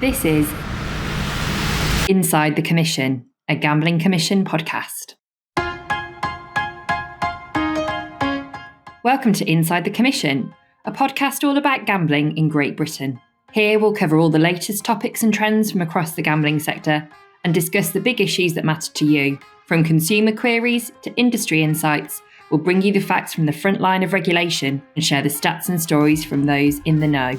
This is Inside the Commission, a Gambling Commission podcast. Welcome to Inside the Commission, a podcast all about gambling in Great Britain. Here we'll cover all the latest topics and trends from across the gambling sector and discuss the big issues that matter to you. From consumer queries to industry insights, we'll bring you the facts from the front line of regulation and share the stats and stories from those in the know.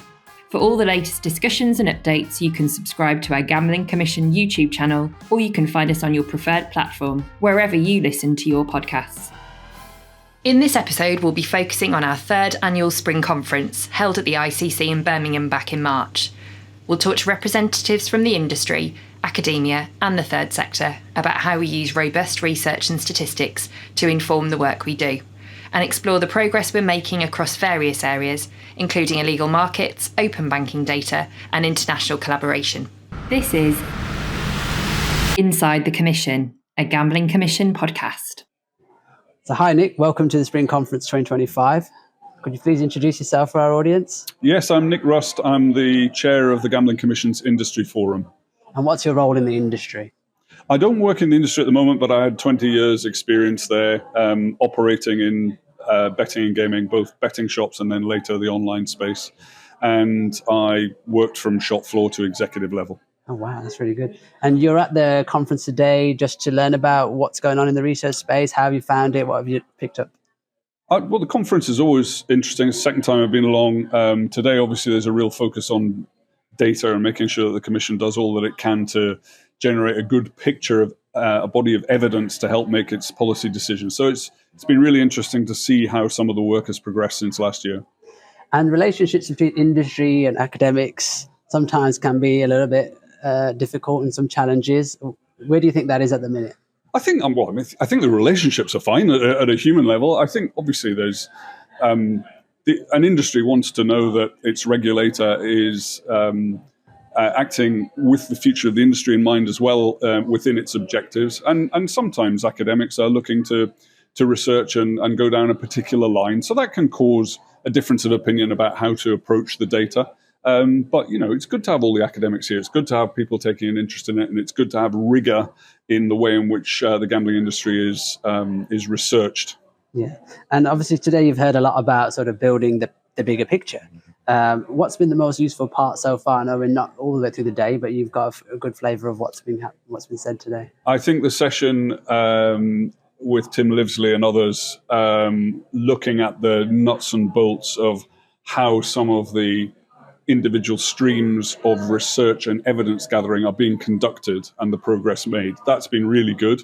For all the latest discussions and updates, you can subscribe to our Gambling Commission YouTube channel, or you can find us on your preferred platform, wherever you listen to your podcasts. In this episode, we'll be focusing on our third annual Spring Conference, held at the ICC in Birmingham back in March. We'll talk to representatives from the industry, academia and the third sector about how we use robust research and statistics to inform the work we do, and explore the progress we're making across various areas, including illegal markets, open banking data, and international collaboration. This is Inside the Commission, a Gambling Commission podcast. So hi Nick, welcome to the Spring Conference 2025. Could you please introduce yourself for our audience? Yes, I'm Nick Rust. I'm the chair of the Gambling Commission's Industry Forum. And what's your role in the industry? I don't work in the industry at the moment, but I had 20 years experience there, operating in betting and gaming, both betting shops and then later the online space. And I worked from shop floor to executive level. Oh, wow, that's really good. And you're at the conference today just to learn about what's going on in the research space. How have you found it? What have you picked up? Well, the conference is always interesting. It's the second time I've been along. Today, obviously, there's a real focus on data and making sure that the Commission does all that it can to generate a good picture of a body of evidence to help make its policy decisions. So it's been really interesting to see how some of the work has progressed since last year. And relationships between industry and academics sometimes can be a little bit difficult and some challenges. Where do you think that is at the minute? I think the relationships are fine at a human level. I think obviously there's an industry wants to know that its regulator is acting with the future of the industry in mind as well, within its objectives. And sometimes academics are looking to research and go down a particular line. So that can cause a difference of opinion about how to approach the data. But, it's good to have all the academics here. It's good to have people taking an interest in it. And it's good to have rigor in the way in which the gambling industry is researched. Yeah. And obviously today you've heard a lot about sort of building the bigger picture. What's been the most useful part so far? I know we're not all the way through the day, but you've got a good flavour of what's been said today. I think the session with Tim Livesley and others, looking at the nuts and bolts of how some of the individual streams of research and evidence gathering are being conducted and the progress made, that's been really good.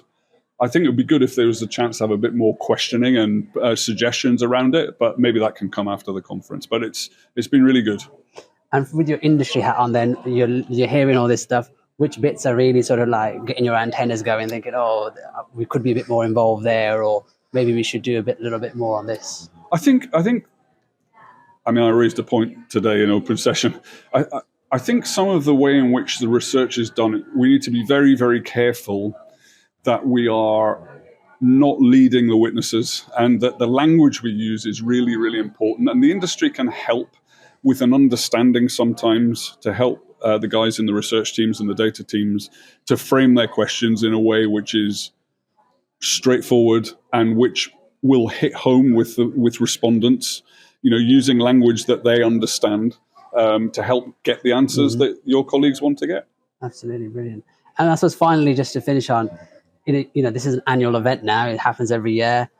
I think it would be good if there was a chance to have a bit more questioning and suggestions around it, but maybe that can come after the conference. But it's been really good. And with your industry hat on, then you're hearing all this stuff. Which bits are really sort of like getting your antennas going, thinking, oh, we could be a bit more involved there, or maybe we should do a little bit more on this? I raised a point today in open session. I think some of the way in which the research is done, we need to be very, very careful that we are not leading the witnesses and that the language we use is really, really important. And the industry can help with an understanding sometimes to help the guys in the research teams and the data teams to frame their questions in a way which is straightforward and which will hit home with respondents, using language that they understand to help get the answers that your colleagues want to get. Absolutely, brilliant. And I suppose finally, just to finish on, this is an annual event now. It happens every year.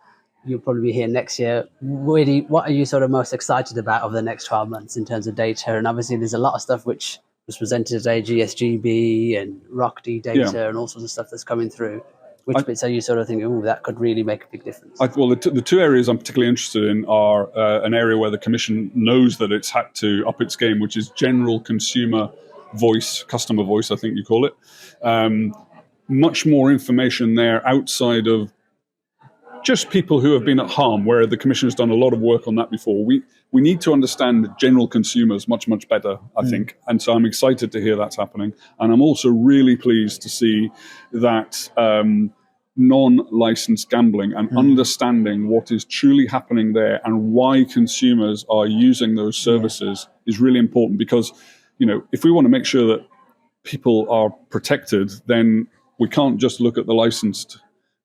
You'll probably be here next year. What are you sort of most excited about over the next 12 months in terms of data? And obviously, there's a lot of stuff which was presented today, GSGB and ROCD data and all sorts of stuff that's coming through. Which bits are you sort of thinking, that could really make a big difference? The two areas I'm particularly interested in are an area where the Commission knows that it's had to up its game, which is general consumer voice, customer voice, I think you call it. Much more information there outside of just people who have been at harm, where the Commission has done a lot of work on that before. We need to understand general consumers much, much better, I think. And so I'm excited to hear that's happening. And I'm also really pleased to see that non-licensed gambling and understanding what is truly happening there and why consumers are using those services is really important, because, you know, if we want to make sure that people are protected, then we can't just look at the licensed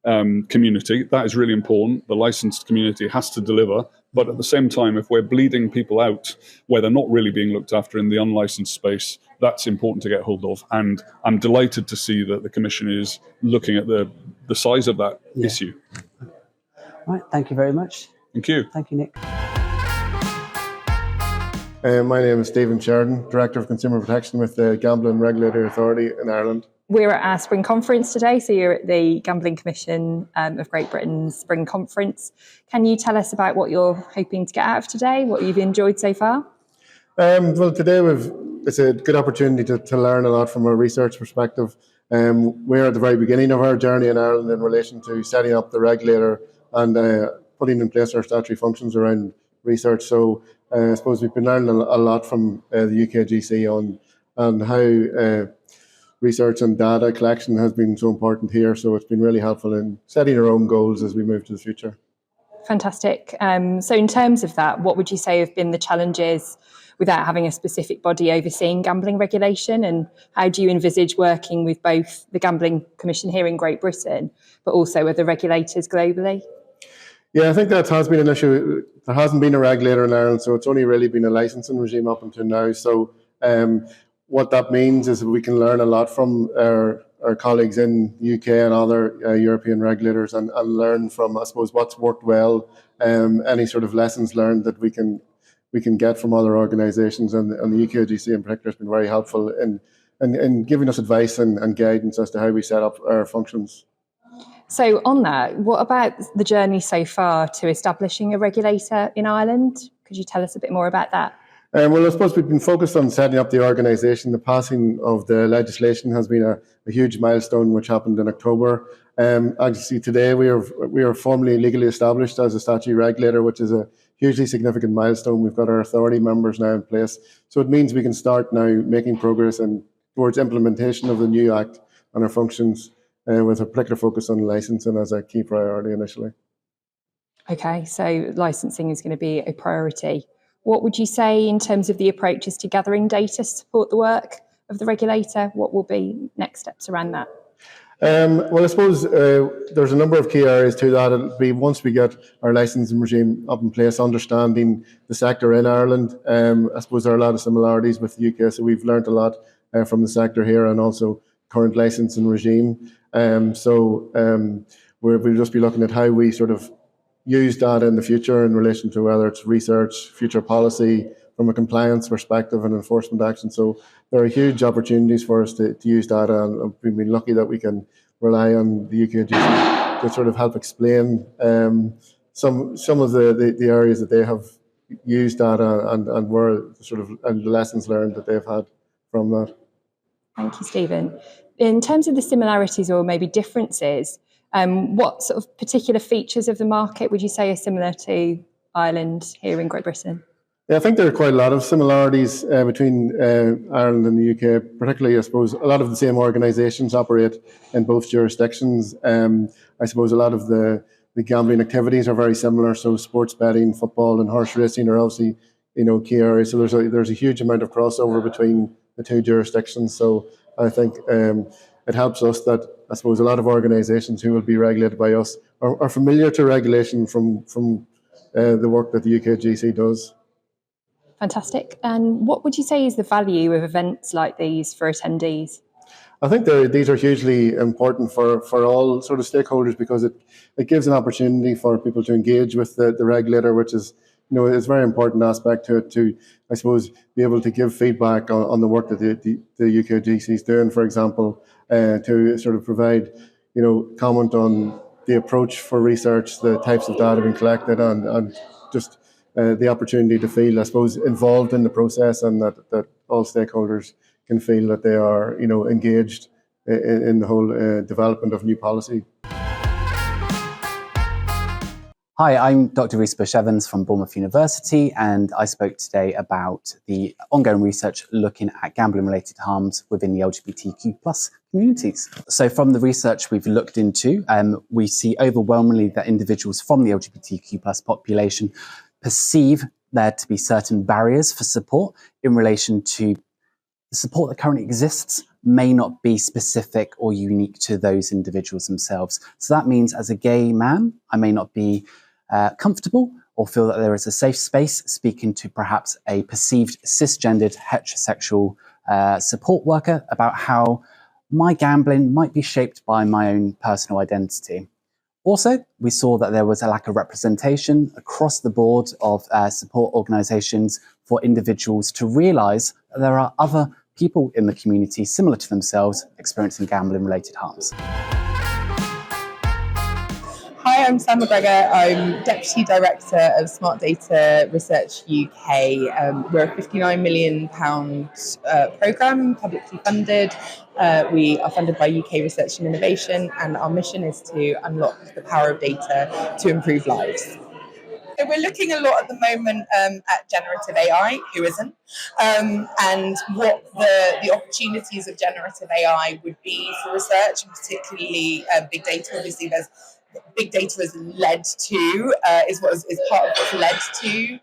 community. That is really important. The licensed community has to deliver. But at the same time, if we're bleeding people out where they're not really being looked after in the unlicensed space, that's important to get hold of. And I'm delighted to see that the Commission is looking at the size of that issue. Right, thank you very much. Thank you. Thank you, Nick. My name is Stephen Sheridan, Director of Consumer Protection with the Gambling Regulatory Authority in Ireland. We're at our spring conference today, so you're at the Gambling Commission of Great Britain's spring conference. Can you tell us about what you're hoping to get out of today, what you've enjoyed so far? Well, today it's a good opportunity to learn a lot from a research perspective. We're at the very beginning of our journey in Ireland in relation to setting up the regulator and putting in place our statutory functions around research. So I suppose we've been learning a lot from the UKGC on how research and data collection has been so important here. So it's been really helpful in setting our own goals as we move to the future. Fantastic. So in terms of that, what would you say have been the challenges without having a specific body overseeing gambling regulation? And how do you envisage working with both the Gambling Commission here in Great Britain, but also other regulators globally? Yeah, I think that has been an issue. There hasn't been a regulator in Ireland, so it's only really been a licensing regime up until now. So what that means is that we can learn a lot from our colleagues in the UK and other European regulators and learn from, I suppose, what's worked well, any sort of lessons learned that we can get from other organisations. And the UKGC in particular has been very helpful in giving us advice and guidance as to how we set up our functions. So on that, what about the journey so far to establishing a regulator in Ireland? Could you tell us a bit more about that? Well, I suppose we've been focused on setting up the organisation. The passing of the legislation has been a huge milestone, which happened in October. Actually, today we are formally legally established as a statutory regulator, which is a hugely significant milestone. We've got our authority members now in place, so it means we can start now making progress towards implementation of the new Act and our functions, with a particular focus on licensing as a key priority initially. Okay, so licensing is going to be a priority. What would you say in terms of the approaches to gathering data to support the work of the regulator? What will be next steps around that? Well, I suppose there's a number of key areas to that. It'll be once we get our licensing regime up in place, understanding the sector in Ireland. I suppose there are a lot of similarities with the UK, so we've learned a lot from the sector here and also current licensing regime. We'll just be looking at how we sort of use data in the future in relation to whether it's research, future policy, from a compliance perspective and enforcement action. So there are huge opportunities for us to use data, and we've been lucky that we can rely on the UKGC to sort of help explain some of the areas that they have used data and where sort of and the lessons learned that they've had from that. Thank you, Stephen. In terms of the similarities or maybe differences, what sort of particular features of the market would you say are similar to Ireland here in Great Britain? Yeah, I think there are quite a lot of similarities between Ireland and the UK, particularly, I suppose, a lot of the same organisations operate in both jurisdictions. I suppose a lot of the gambling activities are very similar, so sports betting, football and horse racing are obviously, key areas. So there's a huge amount of crossover between the two jurisdictions. So I think it helps us that, I suppose, a lot of organisations who will be regulated by us are familiar to regulation from the work that the UKGC does. Fantastic. And what would you say is the value of events like these for attendees? I think these are hugely important for all sort of stakeholders, because it gives an opportunity for people to engage with the regulator, which is, it's a very important aspect to it, to, I suppose, be able to give feedback on the work that the UKGC is doing, for example, to sort of provide, comment on the approach for research, the types of data being collected, and just the opportunity to feel, I suppose, involved in the process, and that all stakeholders can feel that they are, engaged in the whole development of new policy. Hi, I'm Dr. Rhys Bush-Evans from Bournemouth University, and I spoke today about the ongoing research looking at gambling-related harms within the LGBTQ+ communities. So from the research we've looked into, we see overwhelmingly that individuals from the LGBTQ+ population perceive there to be certain barriers for support in relation to the support that currently exists may not be specific or unique to those individuals themselves. So that means as a gay man, I may not be comfortable or feel that there is a safe space speaking to perhaps a perceived cisgendered heterosexual support worker about how my gambling might be shaped by my own personal identity. Also, we saw that there was a lack of representation across the board of support organisations for individuals to realise that there are other people in the community similar to themselves experiencing gambling-related harms. Hi, I'm Sam McGregor. I'm Deputy Director of Smart Data Research UK. We're a £59 million programme, publicly funded. We are funded by UK Research and Innovation, and our mission is to unlock the power of data to improve lives. So we're looking a lot at the moment at generative AI, who isn't, and what the opportunities of generative AI would be for research, and particularly big data. Obviously, there's big data is led to, is part of what's led to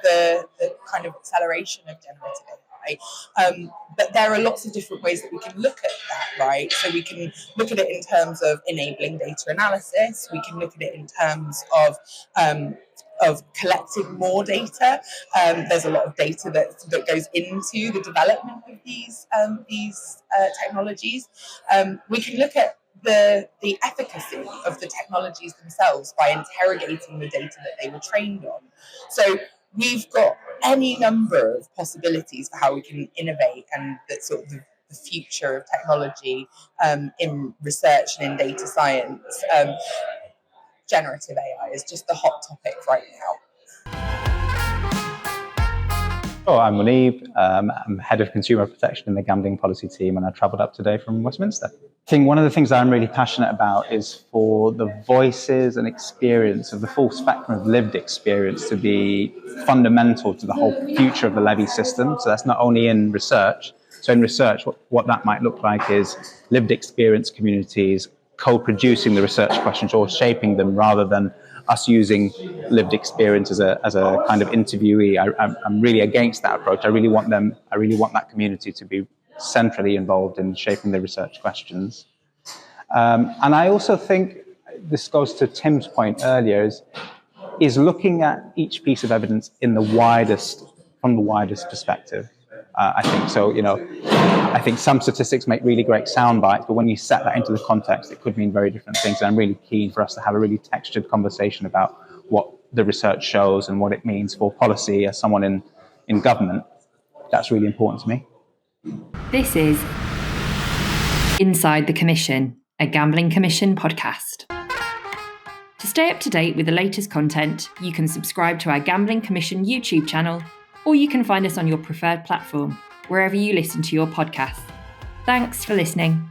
the kind of acceleration of generative AI. But there are lots of different ways that we can look at that, right? So we can look at it in terms of enabling data analysis. We can look at it in terms of collecting more data. There's a lot of data that goes into the development of these technologies. We can look at the efficacy of the technologies themselves by interrogating the data that they were trained on. So we've got any number of possibilities for how we can innovate, and that sort of the future of technology in research and in data science. Generative AI is just the hot topic right now. Oh, I'm Munib. I'm Head of Consumer Protection in the Gambling Policy team, and I travelled up today from Westminster. I think one of the things that I'm really passionate about is for the voices and experience of the full spectrum of lived experience to be fundamental to the whole future of the levy system. So that's not only in research. So in research, what that might look like is lived experience communities co-producing the research questions or shaping them, rather than us using lived experience as a kind of interviewee. I'm really against that approach. I really want that community to be centrally involved in shaping the research questions. And I also think this goes to Tim's point earlier, is looking at each piece of evidence from the widest perspective. I think so. I think some statistics make really great sound bites, but when you set that into the context, it could mean very different things. And I'm really keen for us to have a really textured conversation about what the research shows and what it means for policy. As someone in government, that's really important to me. This is Inside the Commission, a Gambling Commission podcast. To stay up to date with the latest content, you can subscribe to our Gambling Commission YouTube channel, or you can find us on your preferred platform, wherever you listen to your podcasts. Thanks for listening.